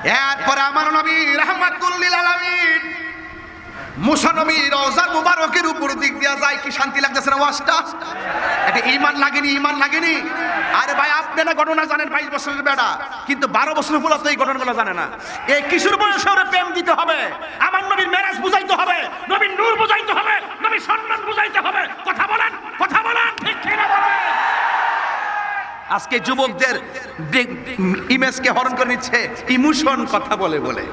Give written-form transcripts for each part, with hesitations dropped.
এরপরে আমার নবী রাহমাতুল লিল আলামিন মুসা নবী রওজা মুবারকের উপর দিক দিয়া যায়। কি শান্তি লাগতেছে না ওয়াজটা? এটা ঈমান লাগেনি? ঈমান লাগেনি? আরে ভাই আপনি না ঘটনা জানেন, 22 বছরের বেটা, কিন্তু 12 বছরের ফুলা তো এই ঘটনাগুলো জানে না। এই কিশোর বয়সে ওরে প্রেম দিতে হবে, আমার নবীর মেরাজ বুঝাইতে হবে, নবীর নূর বুঝাইতে হবে, নবীর সম্মান বুঝাইতে হবে। কথা বলেন, কথা বলেন, ঠিক ঠিক না বলেন? আজকে যুবকদের ইমেজকে হরণ করে নিচ্ছে ইমোশন কথা বলে বলে।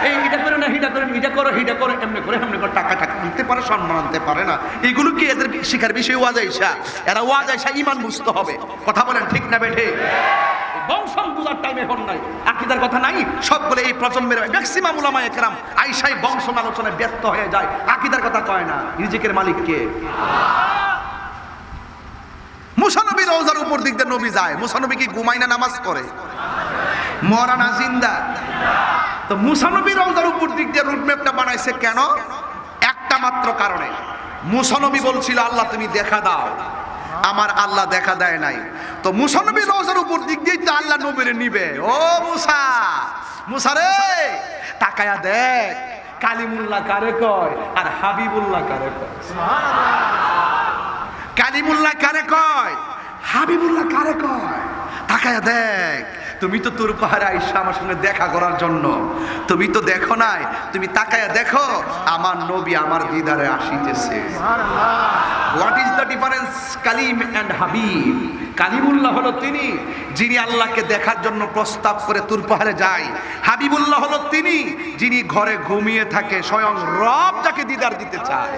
এই এটা করে না, হিটা করেন, হিটা করো, হিটা করে, এমনি করে টাকা টাকা আনতে পারে, সম্মান আনতে পারে না। এগুলো কি এদের শিখার বিষয়? ওয়াজ আইসা, এরা ওয়াজ আইসা ইমান বুঝতে হবে। কথা বলেন, ঠিক না বেঠে? বংশ বুঝার টাইম এখন নাই, আকীদার কথা নাই। সবগুলো এই প্রজন্মের ম্যাক্সিমাম উলামায়ে কেরাম আইসাই বংশ আলোচনায় ব্যস্ত হয়ে যায়, আকীদার কথা কয় না। রিজিকের মালিক কে? মুসা নবী রওজার উপর দিক দিয়ে নবী যায়। মুসা নবী কি ঘুমায় না নামাজ পড়ে? মরা না জিন্দা? তো মুসা নবী রওজার উপর দিক দিয়ে রুটম্যাপটা বানাইছে কেন? একটা মাত্র কারণে। মুসা নবী বলছিল আল্লাহ তুমি দেখা দাও, আমার আল্লাহ দেখা দেয় নাই। তো মুসা নবী রওজার উপর দিক দিয়ে তো আল্লাহ নবীরে নিবে। ও মুসা, মুসা রে তাকায়া দেখ, কালিমুল্লাহ কারে কয় আর হাবিবুল্লাহ কারে কয়? কালিমুল্লাহ কারে কয়, হাবিবুল্লাহ কারে কয়? তাকায়া দেখ। তুমি তো তোর পাহাড়ে আইসা আমার সঙ্গে দেখা করার জন্য, তুমি তো দেখো নাই, তুমি তাকায়া দেখো আমার নবী আমার দিদারে আসিতেছে। What is the difference Kalim and Habib? Kalimullah হলো তিনি যিনি আল্লাহকে দেখার জন্য প্রস্তাব করে তুর পাহাড়ে যায়। হাবিবুল্লাহ হলো তিনি যিনি ঘরে ঘুমিয়ে থাকে, স্বয়ং রব যাকে দিদার দিতে চায়।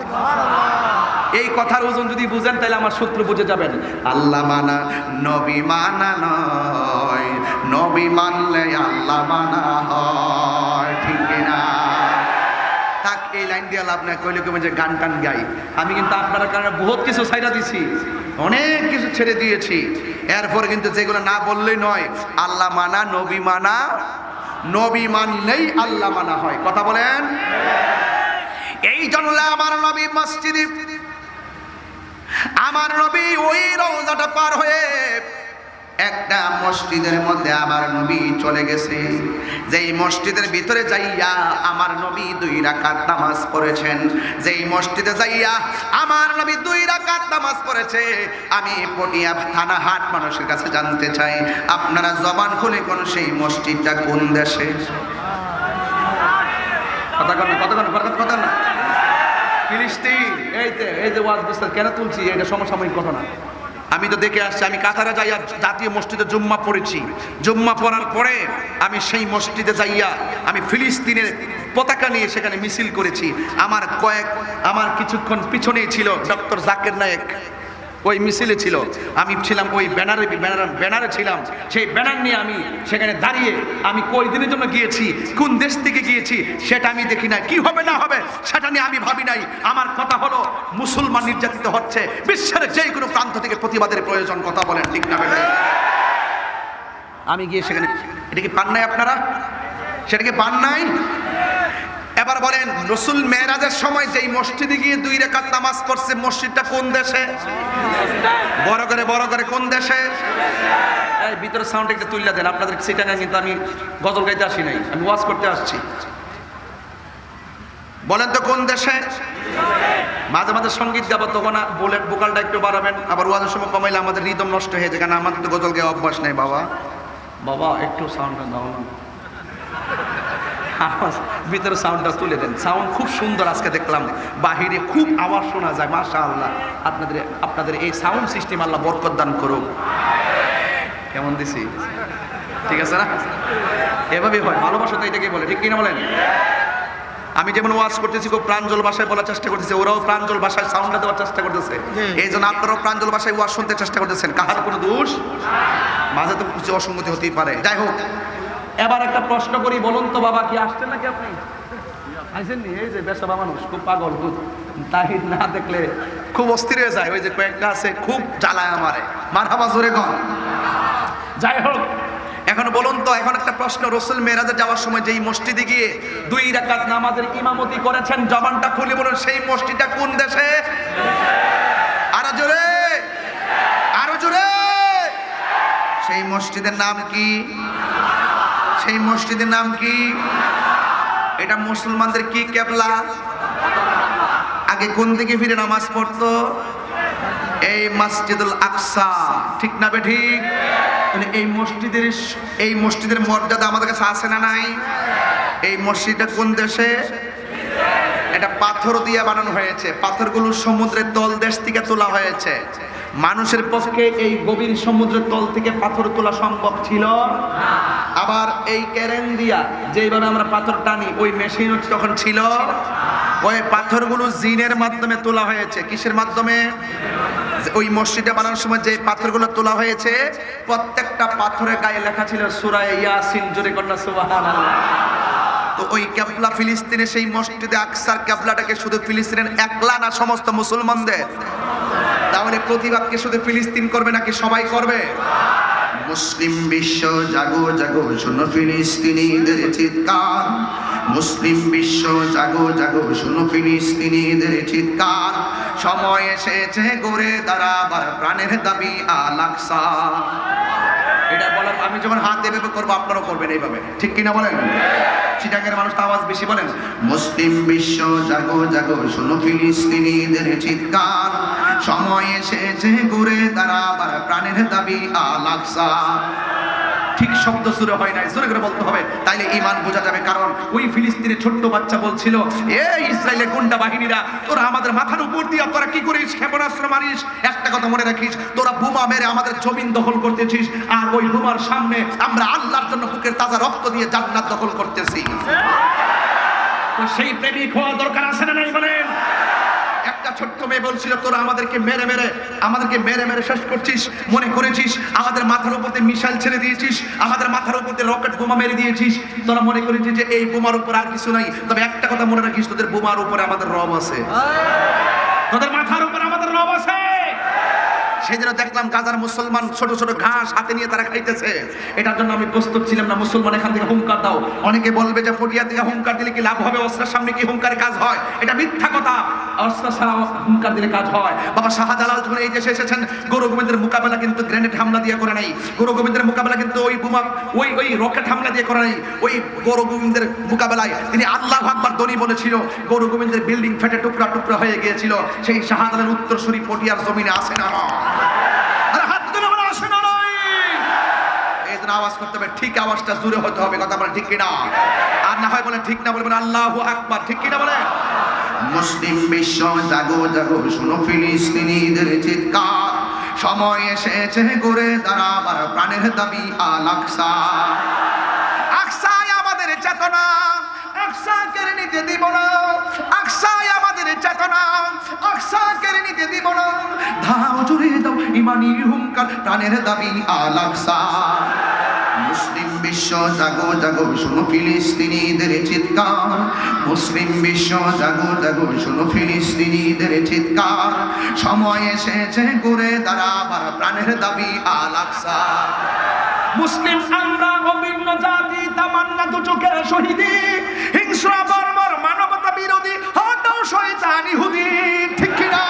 এই কথার ওজন যদি বুঝেন তাহলে আমার সূত্র বুঝে যাবেন। আল্লাহ মানা নবী মানা নয়, নবী মানলে আল্লাহ মানা হয়, ঠিক না? তাক এই লাইন দিয়ে লাভ নাই, কইলে কমে যে গান টান গাই। আমি কিন্তু আপনারা কারণে বহুত কিছু ছাইড়া দিছি, অনেক কিছু ছেড়ে দিয়েছি। এরপরে কিন্তু যেগুলো না বললেই নয়, আল্লাহ মানা নবী মানা, নবী মানলেই আল্লাহ মানা হয়। কথা বলেন। এই জন্য আমার নবী মসজিদে, আমার নবী ওই রওজাটা পার হয়ে একটা মসজিদের মধ্যে আমার নবী চলে গেছে। যেই মসজিদের ভিতরে যাইয়া আমার নবী 2 রাকাত নামাজ পড়েছেন, যেই মসজিদে যাইয়া আমার নবী 2 রাকাত নামাজ পড়েছে, আমি পটিয়া থানা হাট মানুষের কাছে জানতে চাই আপনারা জবান খুলে কোন সেই মসজিদটা কোন দেশে? কথা কন না, কথা কন, কথা না। ফিলিস্তিন। এই যে ওয়াজ বিস্তার কেন তুলছি, এটা সমসাময়িক ঘটনা। আমি তো দেখে আসছি, আমি কাতারে যাইয়া জাতীয় মসজিদে জুম্মা পড়েছি। জুম্মা পড়ার পরে আমি সেই মসজিদে যাইয়া আমি ফিলিস্তিনের পতাকা নিয়ে সেখানে মিছিল করেছি। আমার কিছুক্ষণ পিছনেই ছিল ডক্টর জাকির নায়েক, ওই মিছিলে ছিল। আমি ছিলাম ওই ব্যানারে ছিলাম। সেই ব্যানার নিয়ে আমি সেখানে দাঁড়িয়ে আমি কই দিনের জন্য গিয়েছি, কোন দেশ থেকে গিয়েছি সেটা আমি দেখি নাই, কি হবে না হবে সেটা নিয়ে আমি ভাবি নাই। আমার কথা হলো মুসলমান নির্যাতিত হচ্ছে, বিশ্বের যে কোনো প্রান্ত থেকে প্রতিবাদের প্রয়োজন। কথা বলেন, ঠিক না? আমি গিয়ে সেখানে, এটা কি পান নাই আপনারা? সেটাকে পান নাই? এবার বলেন, রাসূল মেরাজের সময় যেই মসজিদে গিয়ে 2 রাকাত নামাজ পড়ছে, মসজিদটা কোন দেশে? বড় করে কোন দেশে? এই ভিতরে সাউন্ড একটা তুইলা দেন, আপনাদের সেটা না, কিন্তু আমি গজল গাইতে আসি নাই, আমি ওয়াজ করতে আসছি। বলেন তো কোন দেশে? মাঝে মাঝে সঙ্গীত গাবো, তখন বলে ভোকালটা একটু বাড়াবেন, আবার ওয়াজের সময় কমাইলে আমাদের রিদম নষ্ট হয়ে যায়, কারণ আমাদের তো গজল গায়ে অভ্যাস নেই। বাবা একটু সাউন্ডটা দাও না, ভিতরে সাউন্ডটা তুলে দেন। সাউন্ড খুব সুন্দর আজকে দেখলাম, বাহিরে খুব আওয়াজ শোনা যায়। মাশাআল্লাহ, আপনাদের এই সাউন্ড সিস্টেম আল্লাহ বরকত দান করুক। কেমন দিছি? ঠিক আছে না? এভাবেই হয়, ভালোবাসা তো এটাকে বলে, ঠিক কিনা বলেন? আমি যেমন ওয়াজ করতেছি খুব প্রাঞ্জল ভাষায় বলার চেষ্টা করতেছি, ওরাও প্রাঞ্জল ভাষায় সাউন্ডটা দেওয়ার চেষ্টা করতেছে। এই জন্য আপনারাও প্রাঞ্জল ভাষায় ওয়াজ শুনতে চেষ্টা করতেছেন। কাহার কোনো দোষ? মাঝে তো কিছু অসঙ্গতি হতেই পারে। যাই হোক, এবার একটা প্রশ্ন করি, বলুন তো বাবা, কি আসছেন নাকি আপনি? আইসেননি? এই যে বেশাবা মানুষ খুব পাগল, তাই না দেখলে খুব অস্থির হয়ে যায়। ওই যে কয়েকটা আছে খুব জ্বালায় আমারে, মারহাবা জোরে কর। যাই হোক, এখন বলুন তো, এখন একটা প্রশ্ন, রাসূল মেরাজে যাওয়ার সময় যেই মসজিদে গিয়ে 2 রাকাত নামাজের ইমামতি করেছেন, জবানটা খুলে বলুন সেই মসজিদটা কোন দেশে? আরো জোরে, আরো জোরে। সেই মসজিদের নাম কি? সেই মসজিদের নাম কি? এটা মুসলমানদের কি কেবলা? আগে কোন দিকে ফিরে নামাজ পড়তো? এই মসজিদুল আকসা, ঠিক না বেঠিক? এই মসজিদের মর্যাদা আমাদের কাছে আছে না নাই? এই মসজিদটা কোন দেশে? এটা পাথর দিয়ে বানানো হয়েছে, পাথরগুলো সমুদ্রের তল দেশ থেকে তোলা হয়েছে। মানুষের পক্ষে এই গভীর সমুদ্রের তল থেকে পাথর তোলা সম্ভব ছিল না। আবার এই ক্যারেন দিয়া যেভাবে আমরা পাথর টানি, ওই মেশিন তখন ছিল। ওই পাথরগুলো জিনের মাধ্যমে তোলা হয়েছে। কিসের মাধ্যমে? ওই মসজিদে বানানোর সময় যে পাথরগুলো তোলা হয়েছে, প্রত্যেকটা পাথরের গায়ে লেখা ছিল সূরা ইয়াসিন। জোরে কন্যা সুবহানাল্লাহ। তো ওই কেবলা ফিলিস্তিনে, সেই মসজিদে আকসার কেবলাটাকে শুধু ফিলিস্তিনের একলা না সমস্ত মুসলমানদের? তাহলে প্রতিবাদকে শুধু ফিলিস্তিন করবে নাকি সবাই করবে? মুসলিম বিশ্ব জাগো জাগো, শোনো ফিলিস্তিনিদের চিৎকার। মুসলিম বিশ্ব জাগো জাগো, শোনো ফিলিস্তিনিদের চিৎকার। সময় এসেছে গড়ে দাঁড়াবার প্রাণের দাবি আল আকসা। এটা বলার আমি যখন হাত এভাবে করবো, আপনারাও করবেন এইভাবে, ঠিক কিনা বলেন? চিটাগের মানুষ তো আওয়াজ বেশি বলেন। মুসলিম বিশ্ব জাগো জাগো, শোনো ফিলিস্তিনিদের চিৎকার। সময় এসেছে ঘুরে দাঁড়াবার প্রাণের দাবি আল আকসা। ঠিক শব্দ সুরে হয় নাই, জোরে করে বলতে হবে, তাইলে ঈমান বোঝা যাবে। কারণ ওই ফিলিস্তিনের ছোট্ট বাচ্চা বলছিল, এই ইসরায়েলের গুন্ডা বাহিনীরা, তোরা আমাদের মাথার উপর দিয়ে তোরা কি করিস? ক্ষেপণাস্ত্র মারিস। একটা কথা মনে রাখিস, তোরা বোমা মেরে আমাদের জমিন দখল করতেছিস, আর ওই বোমার সামনে আমরা আল্লাহর জন্য বুকের তাজা রক্ত দিয়ে জান্নাত দখল করতেছি। তো সেই প্রেমিক হওয়া দরকার আছে না নাই বলেন? একটা ছোট্ট মেয়ে বলছিল, তোরা আমাদেরকে মেরে মেরে শেষ করছিস। মনে করেছিস আমাদের মাথার উপরে মিসাইল ছেড়ে দিয়েছিস, আমাদের মাথার উপরে রকেট বোমা মেরে দিয়েছিস। তোরা মনে করেছিস যে এই বোমার উপর আর কিছু নাই। তবে একটা কথা মনে রাখিস, তোদের বোমার উপরে আমাদের রব আছে, তোদের মাথার উপর আমাদের রব আছে। সেদিন দেখলাম গাজার মুসলমান ছোট ছোট ঘাস হাতে নিয়ে তারা খাইতেছে। এটার জন্য আমি প্রস্তুত ছিলাম না। মুসলমান এখান থেকে হুঙ্কার দাও। অনেকে বলবে যে পটিয়া থেকে হুঙ্কার দিলে কি লাভ হবে? অস্ত্রের সামনে কি হুঙ্কারের কাজ হয়? এটা মিথ্যা কথা। অস্ত্র ছাড়া হুঙ্কার দিলে কাজ হয়। বাবা শাহজালাল যখন এই দেশে এসেছেন, গৌর গোবিন্দের মোকাবেলা কিন্তু গ্রেনেড হামলা দিয়ে করে নাই। গৌর গোবিন্দের মোকাবেলা কিন্তু ওই বোমা ওই রকেট হামলা দিয়ে করে নাই। ওই গৌর গোবিন্দের মোকাবেলায় তিনি আল্লাহু আকবার ধ্বনি বলেছিল। গৌর গোবিন্দের বিল্ডিং ফেটে টুকরা টুকরা হয়ে গিয়েছিল। সেই শাহজালালের উত্তরসূরি পটিয়ার জমিনে আছে না? আওয়াজ করতে হবে, ঠিক আওয়াজটা জোরে হতে হবে। কথা বলে ঠিক কিনা? আর না হয় বলে ঠিক না, বলবেন আল্লাহু আকবার, ঠিক কিনা বলেন? মুসলিম বিশ্ব জাগো জাগো, শোনো ফিলিস্তিনিদের চিৎকার। সময় এসেছে ঘুরে দাঁড়াবার প্রাণের দাবি আল আকসা। আকসায় আমাদের চেতনা, আকসা কেড়ে নিতে দিব না। আকসায় আমাদের চেতনা, আকসা কেড়ে নিতে দিব না। ধাও জুড়ে দাও ইমানি হুঙ্কার, প্রাণের দাবি আল আকসা। মুসলিম বিশ্ব জাগো জাগো, শোনো ফিলিস্তিনিদের চিৎকার। মুসলিম বিশ্ব জাগো জাগো, শোনো ফিলিস্তিনিদের চিৎকার। সময় এসেছে ঘুরে দাঁড়াবার প্রাণের দাবি আল আকসা। মুসলিম আমরা অভিন্ন জাতি, তামান্না দু চোখের শহীদি, হিংস্র বর্বর মানবতা বিরোধী, হটাও শয়তান ইহুদি, ঠিক কিনা?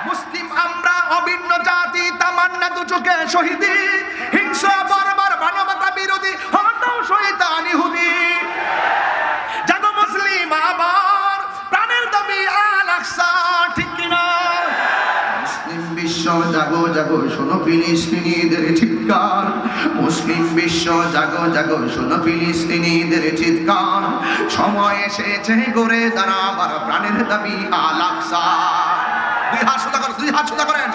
মুসলিম আমরা অভিন্ন জাতি, তামান্না দু চোখের শহীদি, হিংস্র বর্বর মানবতা বিরোধী, হটাও শয়তান ইহুদি। জাগো মুসলিম আবার প্রাণের দাবি আল আকসা, ঠিক কিনা? মুসলিম বিশ্ব জাগো জাগো, শোনো ফিলিস্তিনিদের চিৎকার। মুসলিম বিশ্ব জাগো জাগো, শোনো ফিলিস্তিনিদের চিৎকার। সময় এসেছে ঘুরে দাঁড়াবার প্রাণের দাবি আল আকসা। দুই হাত সোজা করেন।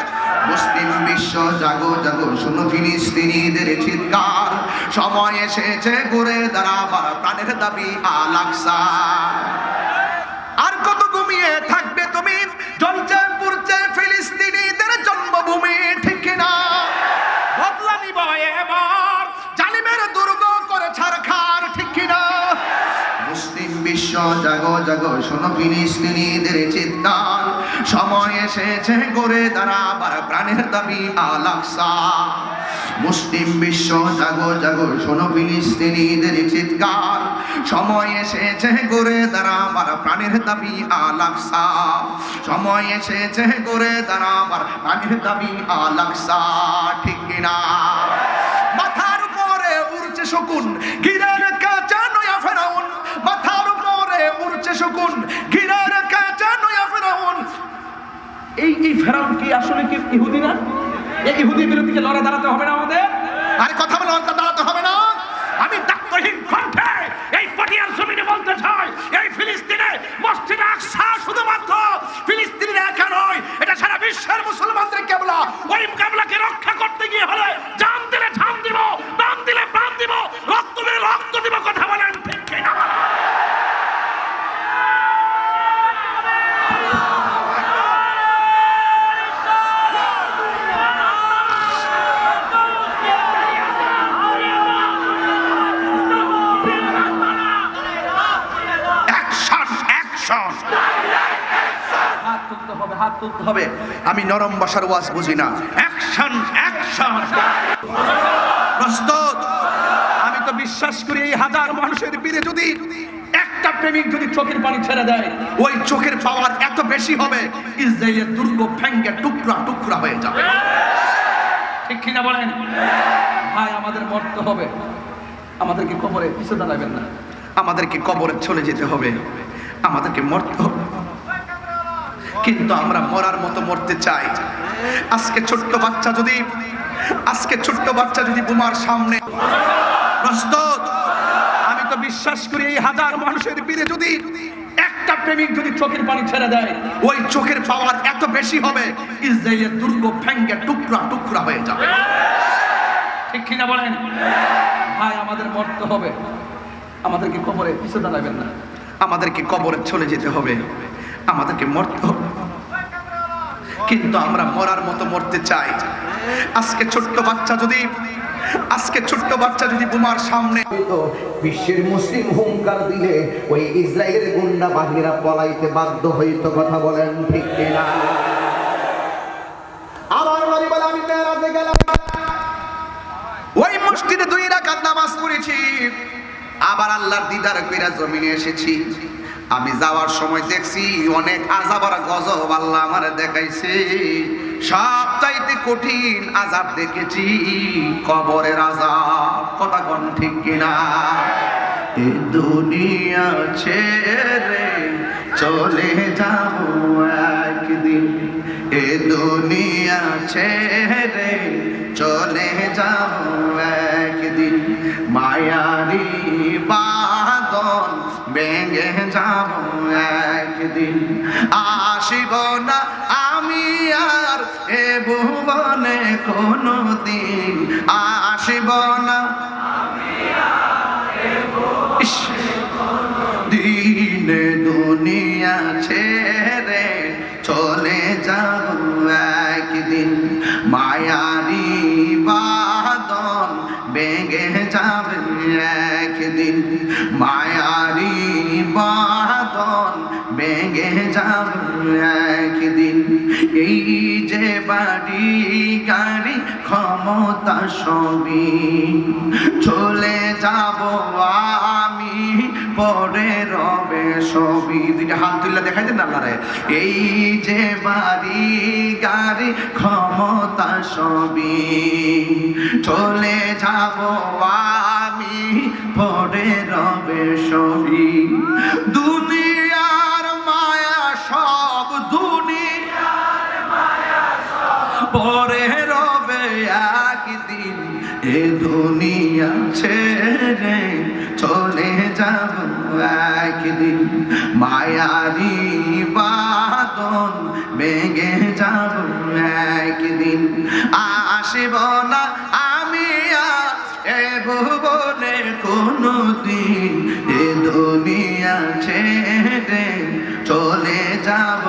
মুসলিম বিশ্ব জাগো জাগো, শোনো ফিলিস্তিনিদের চিৎকার। সময় এসেছে ঘুরে দাঁড়াবার প্রাণের দাবি আল আকসা। আর কত ঘুমিয়ে থাকবে তুমি? জ্বলছে পুড়ছে ফিলিস্তিনিদের জন্মভূমি, ঠিক কিনা? বদলা নিব এবার, জালিমের দুর্গ করে ছারখার, ঠিক কিনা? মুসলিম বিশ্ব জাগো জাগো, শোনো ফিলিস্তিনিদের চিৎকার। সময় এসেছে ঘুরে দাঁড়াবার প্রাণের দাবি আল আকসা। মুসলিম বিশ্ব জাগো জাগো, শোনো ফিলিস্তিনিদের চিৎকার। সময় এসেছে ঘুরে দাঁড়াবার প্রাণের দাবি আল আকসা। সময় এসেছে ঘুরে দাঁড়াবার প্রাণের দাবি আল আকসা, ঠিক কিনা? মাথার উপরে উড়ছে শকুন, এই ফেরাউন কি আসলে কি ইহুদি না? এই ইহুদির বিরুদ্ধে লড়ে দাঁড়াতে হবে না আমাদের? আরে কথা বলে দাঁড়াতে হবে না? আমি দায়িত্বহীন কণ্ঠে এই পটিয়ার জমিনে বলতে চাই, এই ফিলিস্তিনে মসজিদে আকসা শুধুমাত্র ফিলিস্তিনের একা নয়, এটা সারা বিশ্বের মুসলমানদের কেবলা। ওই কেবলাকে রক্ষা করতে গিয়ে হলে জান দিলে জান দিব, প্রাণ দিলে প্রাণ দিব, রক্ত দিলে রক্ত দিব। কথা বলেন ঠিক কিনা? হাত তুলতে হবে। আমি নরম ভাষার ওয়াজ বুঝি না। অ্যাকশন অ্যাকশন প্রস্তুত। আমি তো বিশ্বাস করি এই হাজার মানুষের বীরে যদি একটা প্রেমিক যদি চোখের পানি ছেড়ে দেয়, ওই চোখের পাওয়ার এত বেশি হবে, ইসরায়েলের দুর্গ ভেঙে টুকরা টুকরা হয়ে যাবে। ঠিক কিনা বলেন? ভাই আমাদের মরতে হবে, আমাদেরকে কবরে পিছু দাঁড়াবেন না, আমাদেরকে কবরে চলে যেতে হবে, আমাদেরকে মরতে হবে। কিন্তু আমরা মরার মতো মরতে চাই। আজকে ছোট্ট বাচ্চা যদি বোমার সামনে প্রস্তুত। আমি তো বিশ্বাস করি এই হাজার মানুষের বীরে যদি একটা প্রেমিক যদি চোখের পানি ছেড়ে দেয়, ওই চোখের পাওয়ার এত বেশি হবে, ইসরায়েলের দুর্গ ভেঙে টুকরা টুকরা হয়ে যাবে। ঠিক কিনা বলেন? ভাই আমাদের মরতে হবে, আমাদেরকে কবরে পিছু দাঁড়াবেন না, আমাদেরকে কবরে চলে যেতে হবে, আমাদেরকে মরতে হবে। কিন্তু আমরা মরার মতো মরতে চাই। আজকে ছোট্ট বাচ্চা যদি বোমার সামনে বিশ্বের মুসলিম হুঙ্কার দিলে ওই ইসরায়েলের গুন্ডা বাহিনীরা পলাইতে বাধ্য হইতো। কথা বলেন ঠিক কিনা? আমার বাড়ি বলে আমি মেরাজে গেলাম, ওই মসজিদে 2 রাকাত নামাজ পড়েছি, আবার আল্লাহর দিদার কইরা জমিনে এসেছি। আমি যাওয়ার সময় দেখছি অনেক আযাব আর গজব আল্লাহ আমারে দেখাইছে। সবচাইতে কঠিন আযাব দেখেছি কবরের আযাব। কথা কোন ঠিক কিনা? এ দুনিয়া ছেড়ে চলে যাব একদিন, এ দুনিয়া ছেড়ে চলে যাব একদিন, মায়ারি বাঁধন ভেঙে যাব একদিন, আসিব না আমি আর এ ভুবনে কোনদিন, আসিব না দিন, দুনিয়া ছেড়ে চলে যাব একদিন, মায়ারি বাঁধন ভেঙে যাবে একদিন, মায়ারি বাঁধন ভেঙে যাবে একদিন। এই যে বাড়ি গাড়ি ক্ষমতা সবই চলে যাব আমি, পরে রবে সবই। 2টা হাত তুলে দেখাই দেন আল্লাহরে। এই যে বাড়ি গাড়ি ক্ষমতা সবই চলে যাব আমি, পরে রবে সবই। দুনিয়ার মায়া সব, দুনিয়ার মায়া সব পরে রবে একদিন, এ দুনিয়া ছেড়ে চলে যাব একদিন, মায়ারি বাঁধন ভেঙে যাব একদিন, আসিব না আমি আর এ ভুবনে কোনদিন, এ দুনিয়া ছেড়ে চলে যাব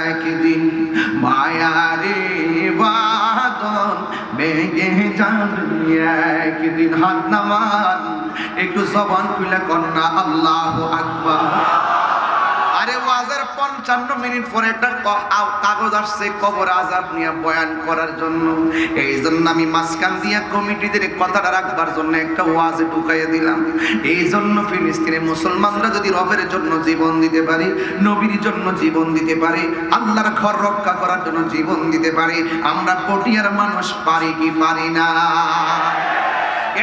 একদিন, মায়ারি বাঁধন ভেঙে যাবে একদিন। হাত নামান, একটু জবান খুলে কন্যা আল্লাহু আকবার। আরে ওয়াজের 55 মিনিট পরে একটা কাগজ আসছে কবর আযাব নিয়ে বয়ান করার জন্য। এই জন্য আমি মাঝখান দিয়া কমিটিদের কথাটা রাখবার জন্য একটা ওয়াজে ঢুকাইয়া দিলাম। এই জন্য ফিলিস্তিনের মুসলমানরা যদি রবের জন্য জীবন দিতে পারে, নবীর জন্য জীবন দিতে পারে, আল্লাহর ঘর রক্ষা করার জন্য জীবন দিতে পারে, আমরা পটিয়ার মানুষ পারি কি পারি না?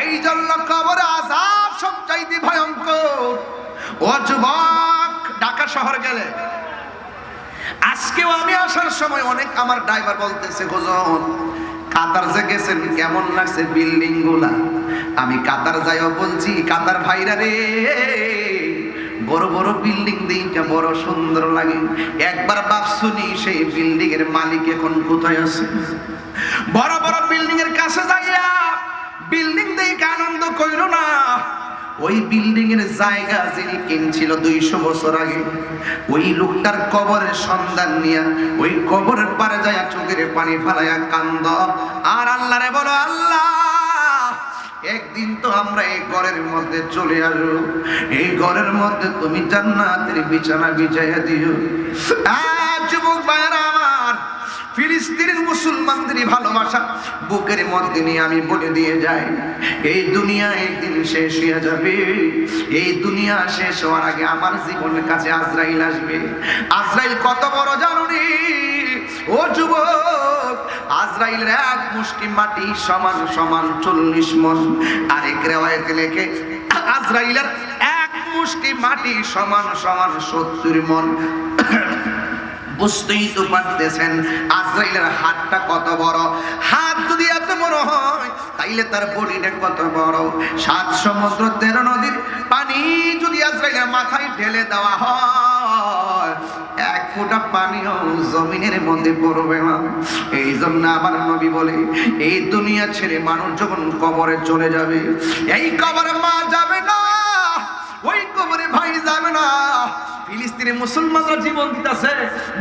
এই জন্য কবর আযাব সবচাইতে ভয়ঙ্কর। ও যুবক, ঢাকা শহর গেলে আজকে আজকেও আমি আসার সময় অনেক আমার ড্রাইভার বলতেছে, হুজুর কাতার যে গেছেন কেমন লাগছে বিল্ডিং গুলা। আমি কাতার যাইও বলছি, কাতার ভাইরা রে বড় বড় বিল্ডিং দেখে বড় সুন্দর লাগে। একবার ভাবছুনি সেই বিল্ডিং এর মালিক এখন কোথায় আছে? বড় বড় বিল্ডিং এর কাছে যাইয়া বিল্ডিং দেখে আনন্দ কইরো না। ওই বিল্ডিং এর জায়গা যিনি কিনছিল 200 বছর আগে, ওই লোকটার কবরের সন্ধান নিয়া ওই কবরের পারে যায় চোখের পানি ফালাইয়া কান্দ আর আল্লাহরে বলো, আল্লাহ একদিন তো আমরা এই ঘরের মধ্যে চলে আসবো, এই ঘরের মধ্যে তুমি জান্নাতের বিছানা বিছাইয়া দিও। যুবক ভাইরা আমার, ফিলিস্তিনের মুসলমানদের ভালোবাসা বুকের মধ্যে নিয়ে আমি বলে দিয়ে যাই, এই দুনিয়া একদিন শেষ হয়ে যাবে। এই দুনিয়া শেষ হওয়ার আগে আমার জীবনের কাছে আজরাইল আসবে। আজরাইল কত বড় জানুনি ও যুবক, আজরাইলের এক মুষ্টি মাটি সমান সমান 40 মণ। আরেক রিওয়ায়াতে লেখে আজরাইলের এক মুষ্টি মাটি সমান সমান 70 মণ। বুঝতেই তো পারতেছেন আজরাইলের হাতটা কত বড়। হাত যদি এত বড় হয় তাইলে তার বডিটা কত বড়। 7 সমুদ্র 13 নদীর পানি যদি আজরাইলের মাথায় ঢেলে দেওয়া হয়, 1 ফোঁটা পানিও জমিনের মধ্যে পড়বে না। এই জন্য আমার নবী বলে, এই দুনিয়া ছেড়ে মানুষ যখন কবরে চলে যাবে, এই কবরে মা যাবে না, ওই কবরে ভাই যাবে না। ফিলিস্তিনের মুসলমানরা জীবন দিতেছে,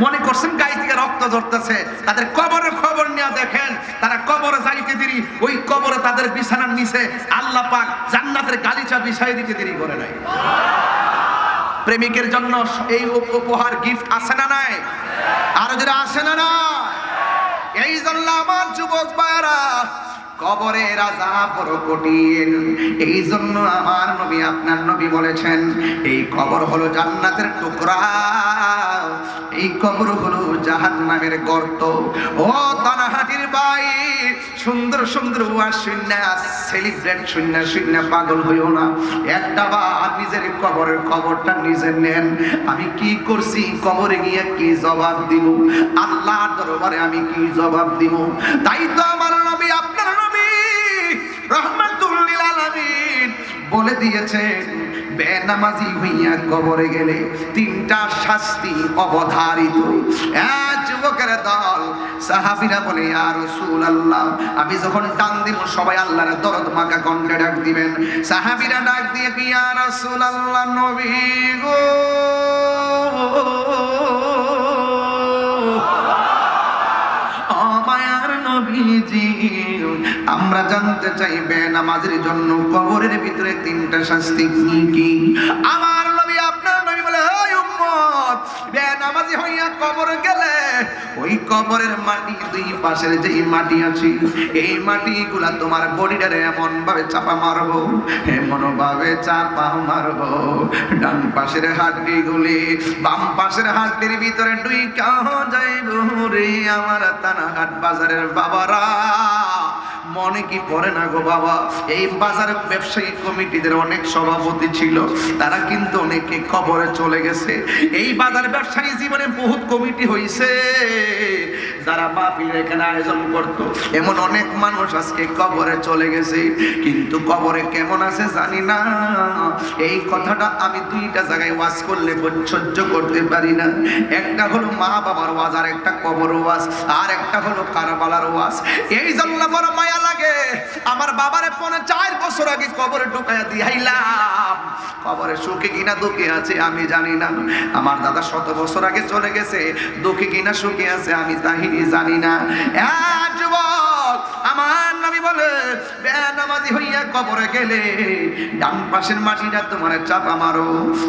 মনে করছেন গায়ে থেকে রক্ত ঝরতেছে। তাদের কবরের খবর নিয়ে দেখেন, তারা কবরে যাইতে দেরি, ওই কবরে তাদের বিছানার নিচে আল্লাহ পাক জান্নাতের গালিচা বিছাই দিতে দেরি করে নাই। প্রেমিকের জন্য এই উপহার গিফট আছে না নাই? আরো যারা আসে না না, এই জন্য আমার যুবক ভাইরা কবরের আযাব বড় কঠিন। এই জন্য আমার নবী, আপনার নবী বলেছেন, এই কবর হলো জান্নাতের টুকরা, এই কবর হলো জাহান্নামের গর্ত। ও তানাহাটির ভাই, সুন্দর সুন্দর ওয়াজ শুননা, সেলিব্রেট শুননা শুননা পাগল হইও না। একটা বার নিজের কবরের খবরটা নিজে নেন। আমি কি করছি, কবরে গিয়ে কি জবাব দিব, আল্লাহর দরবারে আমি কি জবাব দিব? তাই তো আমার নবী, আপনার নবী রাহমাতুল লিল আলামিন বলে দিয়েছেন, বেনামাজি হইয়া কবরে গেলে 3টা শাস্তি অবধারিত। যুবকের দল সাহাবীরা বলে, ইয়া রাসূলুল্লাহ, আমি যখন টান দিব সবাই আল্লাহর দরদ মাখা কণ্ঠে ডাক দিবেন। সাহাবীরা ডাক দিয়ে, ইয়া রাসূলুল্লাহ, নবী গো, মায়ার নবীজি, আমরা জানতে চাই বেনামাজির জন্য কবরের ভিতরে 3টা শাস্তি কি কি? আমার নবী, আপনার নবী বলে, হে উম্মত, বেনামাজি হইয়া কবরে গেলে ওই কবরের মাটি, 2 পাশের যেই মাটি আছে, এই মাটিগুলা তোমার বডিটারে এমন ভাবে চাপা মারবো, এমন ভাবে চাপা মারবো, ডান পাশের হাড্ডিগুলি বাম পাশের হাড্ডির ভিতরে ঢুইকা যাইবো রে। আমার তানাহাট বাজারের বাবারা, মনে কি পড়ে না গো বাবা, এই বাজার ব্যবসায়ী কমিটিদের অনেক সভাপতি ছিল, তারা কিন্তু অনেকে কবরে চলে গেছে। এই বাজার ব্যবসায়ী জীবনে বহুত কমিটি হইছে, যারা মাহফিলের এখানে আয়োজন করত। এমন অনেক মানুষ আজকে কবরে চলে গেছে, কিন্তু কবরে কেমন আছে জানি না। এই কথাটা আমি 2টা জায়গায় ওয়াজ করলে সহ্য করতে পারি না। একটা হলো মা বাবার ওয়াজ, আর একটা কবর ওয়াজ, আর একটা হলো কারবালার ওয়াজ। এই জন্য বড় মায়া লাগে। আমার বাবারে 4 বছর আগে কবরে ঢুকাইয়া দিয়াইলাম, কবরে সুখে কিনা দুঃখে আছে আমি জানি না। আমার দাদা 100 বছর আগে চলে গেছে, দুঃখে কিনা সুখে আছে আমি তাহিনি জানি না। যুবক, আমার নবী বলে, বেনামাজি হইয়া কবরে গেলে ডান পাশের মাটিটা তোমার চাপা মারো,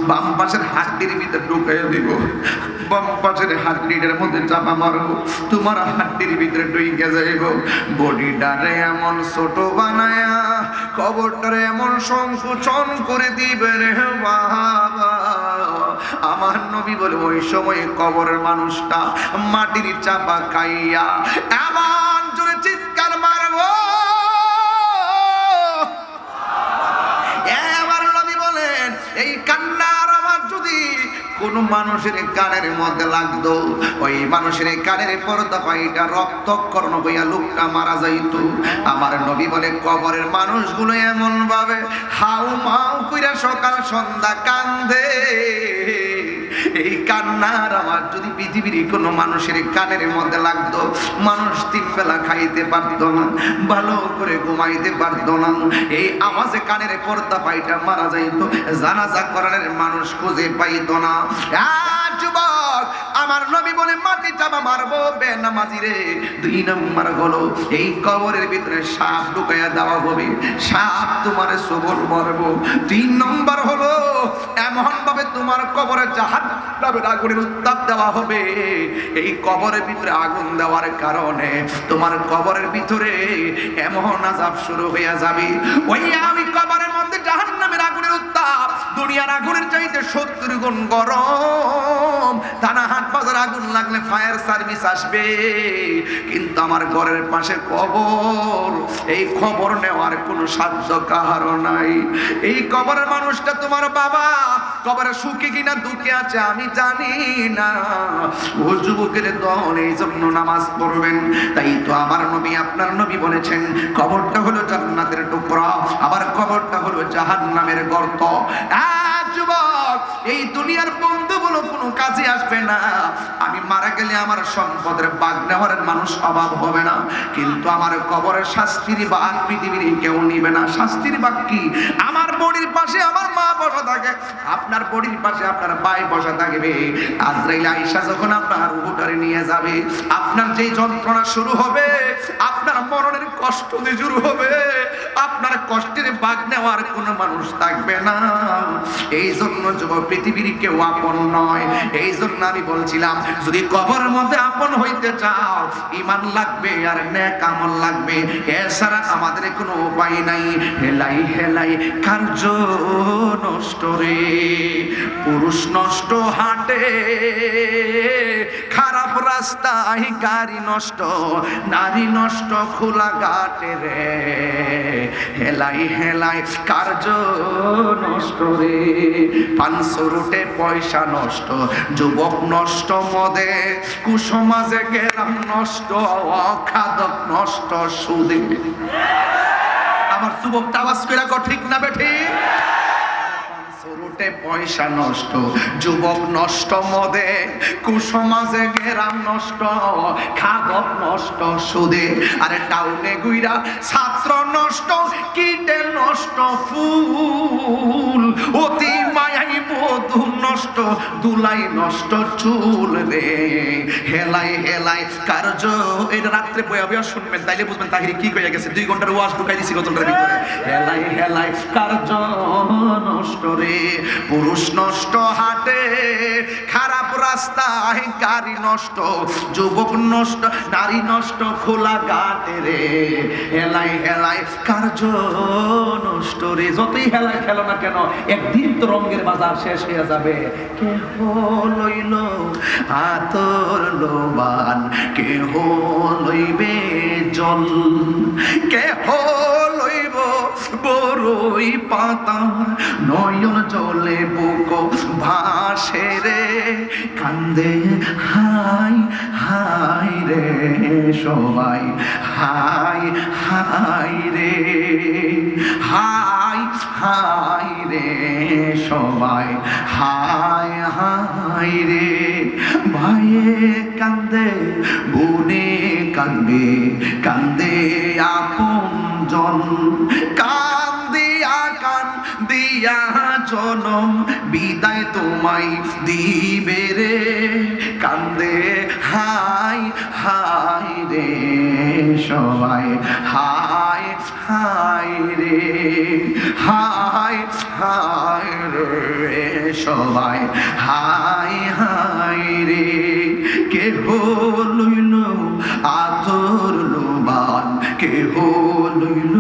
বাম পাশের হাড্ডির ভিতরে ঢুকাইয়া দিব, বাম পাশের হাড্ডিটার মধ্যে চাপা মারো, তোমার হাড্ডির ভিতরে ঢুকে যাইব। বডিটারে এমন ছোট বানায়া কবরটারে এমন সংকোচন করে দিবে রে বাবা। আমার নবী বলে, ওই সময় কবরের মানুষটা মাটির চাপা খাইয়া এমন জোরে চিৎকার মারবো। আমার নবী বলেন, এই কান্নার আমার যদি কোন কোনো মানুষের কানের মধ্যে লাগতো, ওই মানুষের কানের পর্দা পাইটা রক্তক্ষরণ হইয়া লোকটা মারা যাইতো। আমার নবী বলে কবরের মানুষগুলো এমন ভাবে হাউ মাউ কইরা সকাল সন্ধ্যা কান্দে, এই কান্নার আমার যদি পৃথিবীর কোনো মানুষের কানের মধ্যে লাগতো, মানুষ 3 বেলা খাইতে পারতো না, ভালো করে ঘুমাইতে পারতো না, এই আওয়াজে কানের পর্দা পাইটা মারা যাইতো, জানাজা করার মানুষ খুঁজে পাইতো না। যুবক, আমার নবী বলে মাটি চাপা মারবো বেনামাজি রে। 2 নম্বর হলো এই কবরের ভিতরে সাপ ঢুকাইয়া দেওয়া হবে, সাপ তোমার সবল মারবো। 3 নম্বর হলো এমন ভাবে তোমার কবরে জাহান্নামের আগুনের উত্তাপ দেওয়া হবে, এই কবরের ভিতরে আগুন দেওয়ার কারণে তোমার কবরের ভিতরে এমন আযাব শুরু হয়ে যাবে, ওই কবরের মধ্যে জাহান্নামের আগুনের উত্তাপ দুনিয়ার আগুনের চাইতে 70 গুণ গরম। থানা হাট বাজার আগুন লাগলে ফায়ার সার্ভিস আসবে, কিন্তু আমার ঘরের পাশে কবর, এই খবর নেওয়ার কোনো সাধ্য কাহারও নাই। এই কবরের মানুষটা তোমার বাবা, কবরে সুখে কিনা দুঃখে আছে আমি জানি না। ও যুবকের দল এই জন্য নামাজ পড়বেন, তাই তো আমার নবী আপনার নবী বলেছেন কবরটা হলো জান্নাতের টুকরা, আবার কবরটা হলো জাহান্নামের গর্ত। যুবক, এই দুনিয়ার বন্ধু বলো কোনো কাজে আসবে না। আমি মারা গেলে আমার সম্পদের ভাগ নেওয়ার মানুষ অভাব হবে না, কিন্তু আমার কবরের শাস্তির ভাগ পৃথিবীর কেউ নিবে না। শাস্তির ভাগ কি? আমার বডির পাশে আমার মা বসা থাকে, আপনার বডির পাশে আপনার ভাই বসা থাকবে। আজরাইল আয়েশা যখন আপনার রূহটারে নিয়ে যাবে, আপনার যেই যন্ত্রণা শুরু হবে, আপনার মরণের কষ্ট যে শুরু হবে, আপনার কষ্টের ভাগ নেওয়ার কোনো মানুষ থাকবে না। এই জন্য যুবক, পৃথিবীর কেউ আপন নয়। এই জন্য আমি বলছিলাম, যদি কবরের মধ্যে আপন হইতে চাও, ঈমান লাগবে আর নেক আমল লাগবে, এছাড়া আমাদের কোনো উপায় নাই। হেলাই হেলাই কার্য নষ্ট রে, পুরুষ নষ্ট হাটে, খারাপ রাস্তায় গাড়ি নষ্ট, নারী নষ্ট খোলা ঘাটে রে। হেলাই হেলাই কার্য নষ্ট রে, 500 রুটে পয়সা নষ্ট, যুবক নষ্ট মদে, কুসমাজে গেলাম নষ্ট, অখাদক নষ্ট সুদে। আমার যুবকটা আওয়াজ করে কো ঠিক না বেঠি? রুটে পয়সা নষ্ট, যুবক নষ্ট মদে, কুসমাজে গেরাম নষ্ট, খাদক নষ্ট সুদে। আরে টাউনে গুইরা ছাত্র নষ্ট, কীটে নষ্ট ফুল, অতি মায়াই বধূ নষ্ট, দুলাই নষ্ট চুল রে। হেলাই হেলাই কার্য, এটা রাত্রে বয়া বয়া শুনবেন, তাইলে বুঝবেন তাহিরি কি কইয়া গেছে। 2 ঘন্টার ওয়াজ ঢুকাই দিছি গতলটার ভিতরে। হেলাই হেলাই কার্য নষ্ট রে, পুরুষ নষ্ট হাটে, খারাপ রাস্তায় গাড়ি নষ্ট, যুবক নষ্ট, নারী নষ্ট খোলা ঘাটে রে। হেলাই হেলাই কার্য নষ্ট রে। যতই হেলাই খেলো না কেন, একদিন তো রঙের বাজার শেষ হয়ে যাবে। কেহ লইল আতর লোবান, কেহ লইবে জল, কেহ লইব বড়ই পাতা, নয়ন জলে বুক ভাসে রে, কান্দে হাই হাই রে সবাই, হাই হাই রে, হাই হাই রে সবাই, হাই হাই রে। ভাইয়ে কান্দে, বোনে কান্দে, কান্দে আপন জন, কান্দিয়া কান্দিয়া জনম বিদায় তোমায় দিবে রে। কান্দে হাই হাই রে সবাই, হাই হাই রে, হাই হাই রে সবাই, হাই হাই রে। কেহ লইল আতর লোবান, কেহ লইল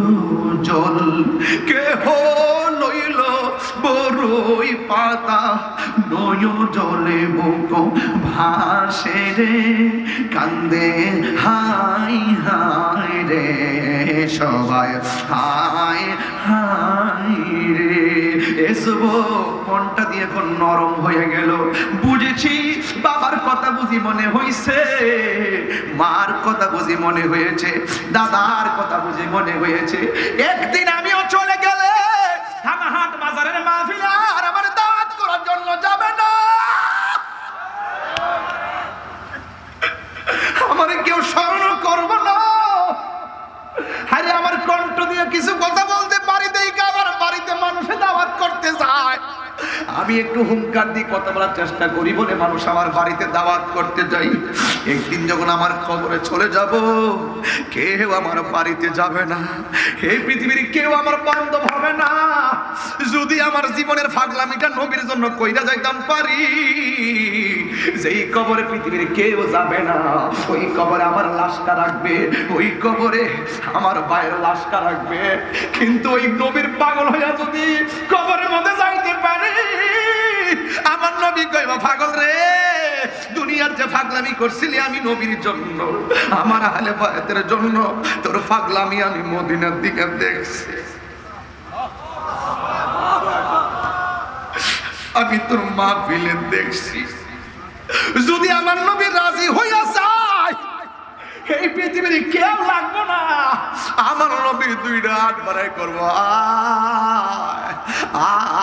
জল, কেহ লইল বড়ই পাতা, নয়ন জলে বুক ভাসে রে, কান্দে হাই হাই রে সবাই, হাই হাই রে। এ যুবক, মনটা দিয়ে এখন নরম হয়ে গেল। বুঝেছি বাবার কথা বুঝি মনে হইছে, মার কথা বুঝি মনে হয়েছে, দাদার কথা বুঝি মনে হয়েছে। একদিন আমিও চলে গেলে থানাহাট বাজারের মাহফিলে আর আমার দাওয়াত করার জন্য যাবে না, আমার কেউ স্মরণ করবো না। আরে আমার কণ্ঠ দিয়ে কিছু কথা বলতে পারি দেখে আমার বাড়িতে মানুষে দাওয়াত করতে যায়, আমি একটু হুঙ্কার দিয়ে কথা বলার চেষ্টা করি বলে মানুষ আমার বাড়িতে দাওয়াত করতে যাই। একদিন যখন আমার কবরে চলে যাব, কেউ আমার বাড়িতে যাবে না, এই পৃথিবীর কেউ আমার বান্ধব হবে না। যদি আমার জীবনের ফাগলামিটা নবীর জন্য কইরা যাইতাম পারি, যেই কবরে পৃথিবীর কেউ যাবে না, ওই কবরে আমার লাশটা রাখবে, ওই কবরে আমার ভাইয়ের লাশটা রাখবে। কিন্তু ওই নবীর পাগল হইয়া যদি কবরের মধ্যে যাইতে পারে, আমার নবী কইবা, পাগল রে, দুনিয়ার যে ফাগলামি করছিলি আমি নবীর জন্য, আমার আহলে বায়তের জন্য, তোর ফাগলামি আমি মদিনার দিকে দেখছি, আমি তোর মাহফিলে দেখছি। যদি আমার নবী রাজি হইয়া যায়, এই পৃথিবীর কেউ লাগবো না, আমার নবীর দুইটা হাত বাড়াই করবো, আয়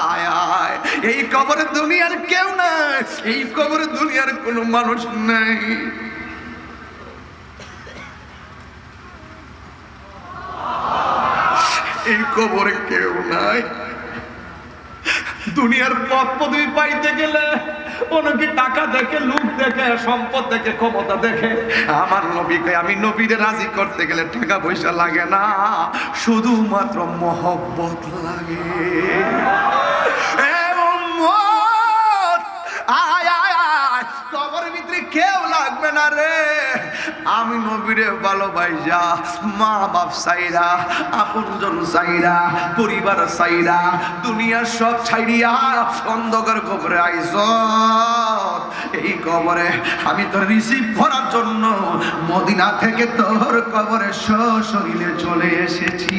আয় আয়। এই কবরে দুনিয়ার কেউ নাই, এই কবরে দুনিয়ার কোনো মানুষ নাই। এই কবরে কেউ নাই। দুনিয়ার পথ পদবি পাইতে গেলে অনেকে টাকা দেখে, লোক দেখে, সম্পদ দেখে, ক্ষমতা দেখে। আমার নবীকে, আমি নবীরে রাজি করতে গেলে টাকা পয়সা লাগে না, শুধুমাত্র মহব্বত লাগে। আয় আয় আয়, কবরের ভিতরে কেউ লাগবে না রে, আমি নবীরে ভালোবাসা, মা বাপ চাইরা, আপনজন চাইরা, পরিবার চাইরা, দুনিয়ার সব ছাইরিয়া অন্ধকার কবরে আইস। এই কবরে আমি তোর রিসিভ করার জন্য মদিনা থেকে তোর কবরে সশরীরে চলে এসেছি।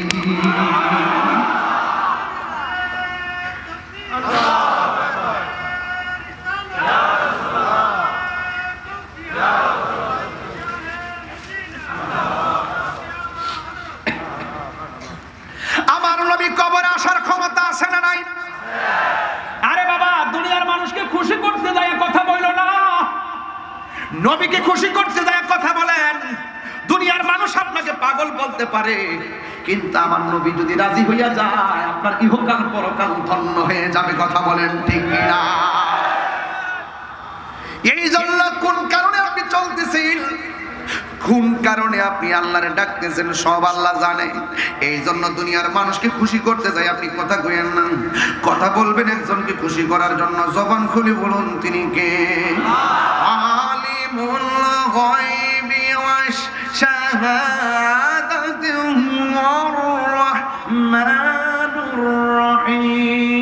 আমার নবী কবরে আসার ক্ষমতা আছে না নাই? আরে বাবা, দুনিয়ার মানুষকে খুশি করতে যায় কথা বইল না, নবীকে খুশি করতে যায় কথা বলেন। দুনিয়ার মানুষ আপনাকে পাগল বলতে পারে, কিন্তু আমার নবী যদি রাজি হইয়া যায়, আপনার ইহকাল পরকাল ধন্য হয়ে যাবে। কথা বলেন ঠিক কিনা? এই জন্য কোন কারণে আপনি চলতেছেন, কোন কারণে আপনি আল্লাহরে ডাকতেছেন, সব আল্লাহ জানে। এই জন্য দুনিয়ার মানুষকে খুশি করতে যাই আপনি কথা কইেন না। কথা বলবেন একজনকে খুশি করার জন্য, জবান খুলে বলুন তিনি কে? আলিমুল গায়বি ওয়াশ শাহাদাতি ওয়ার রাহমানুর রহিম।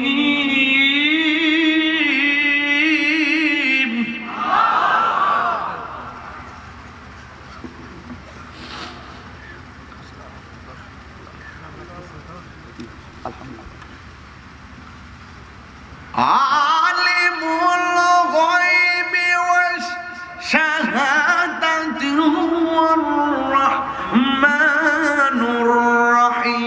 আলিমুল গায়বি ওয়াশ শাহাদাতি ওয়ার রাহমানুর রহিম।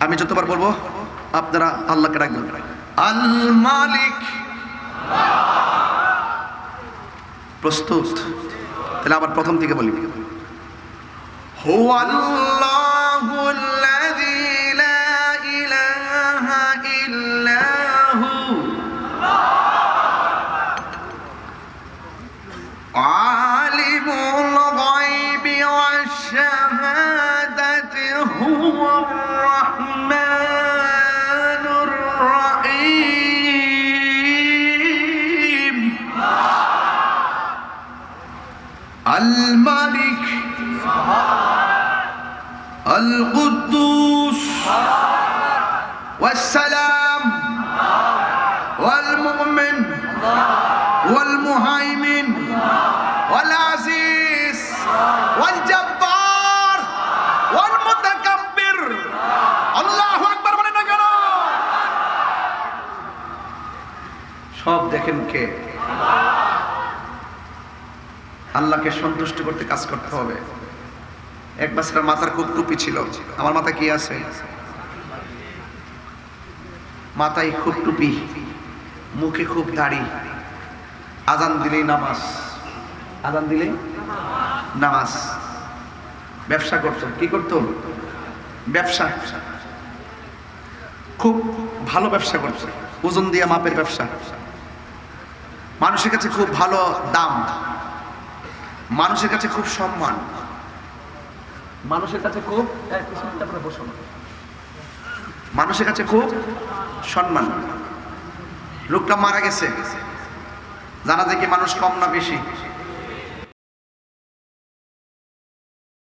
আমি যতবার বলবো আপনারা আল্লাহকে ডাকবেন। আল মালিক। প্রস্তুত? তাহলে আবার প্রথম থেকে বলি। হুয়াল্লাহুল্লাযী লা ইলাহা ইল্লা হু আলিমুল গায়বি ওয়াশ শাহাদাতি হুয়ার রাহমানুর রহিম। الملك القدوس والسلام والمؤمن والمهيمن والعزيز দেখেন কে? আল্লাহকে সন্তুষ্ট করতে কাজ করতে হবে। এক বাচ্চার মাথার খুব টুপি ছিল, আমার মাথায় কি আছে? মাথায় খুব টুপি, মুখে খুব দাড়ি, আজান দিলেই নামাজ, আজান দিলেই নামাজ। ব্যবসা করতো, কি করতো? ব্যবসা, খুব ভালো ব্যবসা করছে, ওজন দিয়া মাপের ব্যবসা, মানুষের কাছে খুব ভালো দাম, মানুষের কাছে খুব সম্মান, মানুষের কাছে খুব মানুষের কাছে খুব সম্মান। লোকটা মারা গেছে, জানা যায় কি মানুষ কম না বেশি?